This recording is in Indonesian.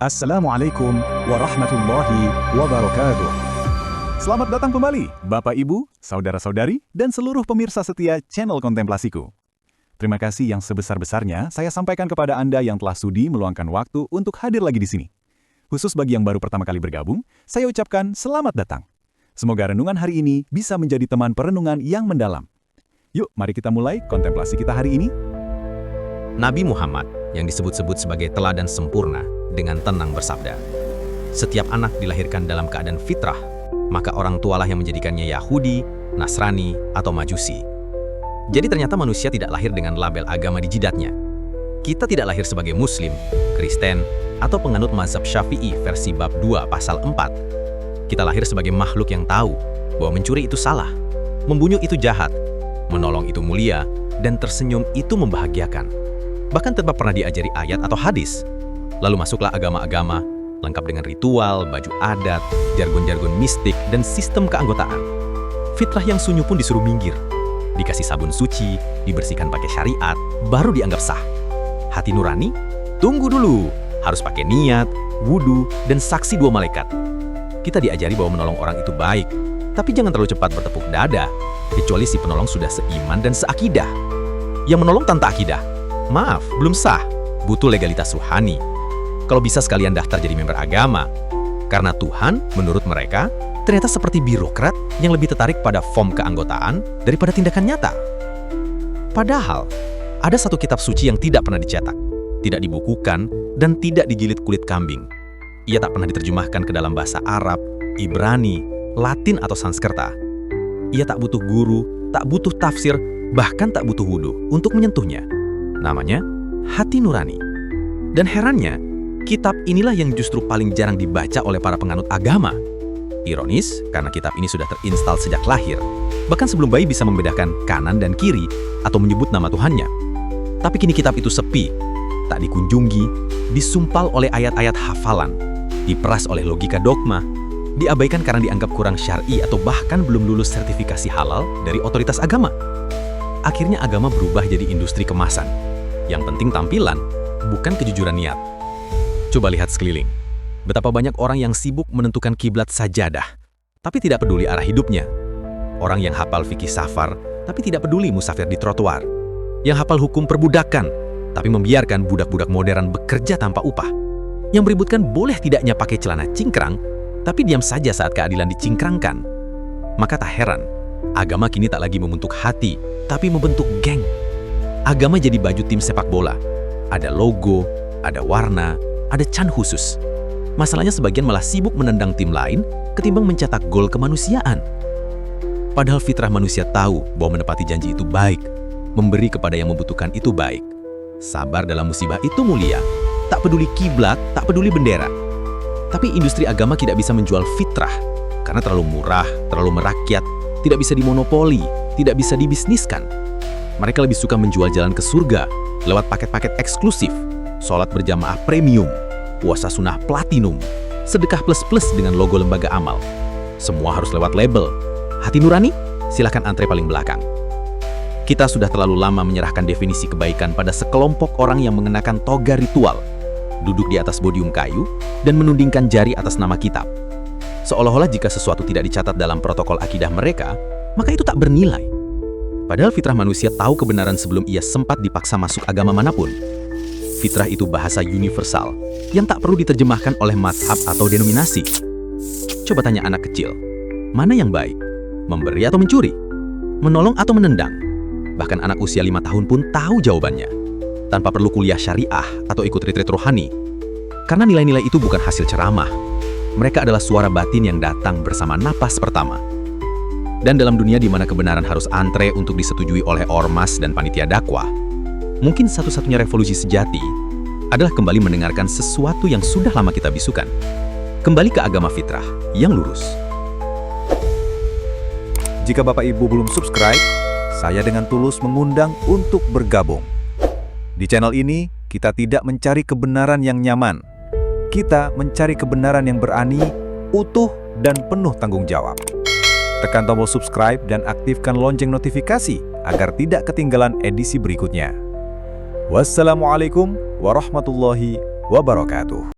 Assalamualaikum warahmatullahi wabarakatuh. Selamat datang kembali, Bapak Ibu, Saudara-saudari, dan seluruh pemirsa setia channel Kontemplasiku. Terima kasih yang sebesar-besarnya saya sampaikan kepada Anda yang telah sudi meluangkan waktu untuk hadir lagi di sini. Khusus bagi yang baru pertama kali bergabung, saya ucapkan selamat datang. Semoga renungan hari ini bisa menjadi teman perenungan yang mendalam. Yuk, mari kita mulai kontemplasi kita hari ini. Nabi Muhammad yang disebut-sebut sebagai teladan sempurna dengan tenang bersabda, "Setiap anak dilahirkan dalam keadaan fitrah, maka orang tualah yang menjadikannya Yahudi, Nasrani, atau Majusi." Jadi ternyata manusia tidak lahir dengan label agama di jidatnya. Kita tidak lahir sebagai Muslim, Kristen, atau penganut mazhab Syafi'i versi bab 2 pasal 4. Kita lahir sebagai makhluk yang tahu bahwa mencuri itu salah, membunuh itu jahat, menolong itu mulia, dan tersenyum itu membahagiakan. Bahkan tanpa pernah diajari ayat atau hadis. Lalu masuklah agama-agama, lengkap dengan ritual, baju adat, jargon-jargon mistik, dan sistem keanggotaan. Fitrah yang sunyi pun disuruh minggir. Dikasih sabun suci, dibersihkan pakai syariat, baru dianggap sah. Hati nurani? Tunggu dulu. Harus pakai niat, wudhu, dan saksi 2 malaikat. Kita diajari bahwa menolong orang itu baik, tapi jangan terlalu cepat bertepuk dada, kecuali si penolong sudah seiman dan seakidah. Yang menolong tanpa akidah, maaf, belum sah, butuh legalitas ruhani. Kalau bisa sekalian daftar jadi member agama. Karena Tuhan, menurut mereka, ternyata seperti birokrat yang lebih tertarik pada form keanggotaan daripada tindakan nyata. Padahal, ada satu kitab suci yang tidak pernah dicetak, tidak dibukukan, dan tidak digilid kulit kambing. Ia tak pernah diterjemahkan ke dalam bahasa Arab, Ibrani, Latin, atau Sanskerta. Ia tak butuh guru, tak butuh tafsir, bahkan tak butuh wudhu untuk menyentuhnya. Namanya Hati Nurani. Dan herannya, kitab inilah yang justru paling jarang dibaca oleh para penganut agama. Ironis, karena kitab ini sudah terinstal sejak lahir, bahkan sebelum bayi bisa membedakan kanan dan kiri atau menyebut nama Tuhannya. Tapi kini kitab itu sepi, tak dikunjungi, disumpal oleh ayat-ayat hafalan, diperas oleh logika dogma, diabaikan karena dianggap kurang syar'i atau bahkan belum lulus sertifikasi halal dari otoritas agama. Akhirnya agama berubah jadi industri kemasan. Yang penting tampilan, bukan kejujuran niat. Coba lihat sekeliling. Betapa banyak orang yang sibuk menentukan kiblat sajadah, tapi tidak peduli arah hidupnya. Orang yang hafal fikih safar, tapi tidak peduli musafir di trotoar. Yang hafal hukum perbudakan, tapi membiarkan budak-budak modern bekerja tanpa upah. Yang beributkan boleh tidaknya pakai celana cingkrang, tapi diam saja saat keadilan dicingkrangkan. Maka tak heran, agama kini tak lagi membentuk hati, tapi membentuk geng. Agama jadi baju tim sepak bola. Ada logo, ada warna, ada can khusus. Masalahnya sebagian malah sibuk menendang tim lain ketimbang mencetak gol kemanusiaan. Padahal fitrah manusia tahu bahwa menepati janji itu baik, memberi kepada yang membutuhkan itu baik. Sabar dalam musibah itu mulia, tak peduli kiblat, tak peduli bendera. Tapi industri agama tidak bisa menjual fitrah, karena terlalu murah, terlalu merakyat, tidak bisa dimonopoli, tidak bisa dibisniskan. Mereka lebih suka menjual jalan ke surga lewat paket-paket eksklusif, sholat berjamaah premium, puasa sunnah platinum, sedekah plus-plus dengan logo lembaga amal. Semua harus lewat label. Hati nurani? Silahkan antre paling belakang. Kita sudah terlalu lama menyerahkan definisi kebaikan pada sekelompok orang yang mengenakan toga ritual, duduk di atas podium kayu, dan menundingkan jari atas nama kitab. Seolah-olah jika sesuatu tidak dicatat dalam protokol akidah mereka, maka itu tak bernilai. Padahal fitrah manusia tahu kebenaran sebelum ia sempat dipaksa masuk agama manapun. Fitrah itu bahasa universal yang tak perlu diterjemahkan oleh mazhab atau denominasi. Coba tanya anak kecil, mana yang baik? Memberi atau mencuri? Menolong atau menendang? Bahkan anak usia 5 tahun pun tahu jawabannya, tanpa perlu kuliah syariah atau ikut retreat rohani. Karena nilai-nilai itu bukan hasil ceramah. Mereka adalah suara batin yang datang bersama napas pertama. Dan dalam dunia di mana kebenaran harus antre untuk disetujui oleh ormas dan panitia dakwah, mungkin satu-satunya revolusi sejati adalah kembali mendengarkan sesuatu yang sudah lama kita bisukan. Kembali ke agama fitrah yang lurus. Jika Bapak Ibu belum subscribe, saya dengan tulus mengundang untuk bergabung. Di channel ini, kita tidak mencari kebenaran yang nyaman. Kita mencari kebenaran yang berani, utuh, dan penuh tanggung jawab. Tekan tombol subscribe dan aktifkan lonceng notifikasi agar tidak ketinggalan edisi berikutnya. Wassalamualaikum warahmatullahi wabarakatuh.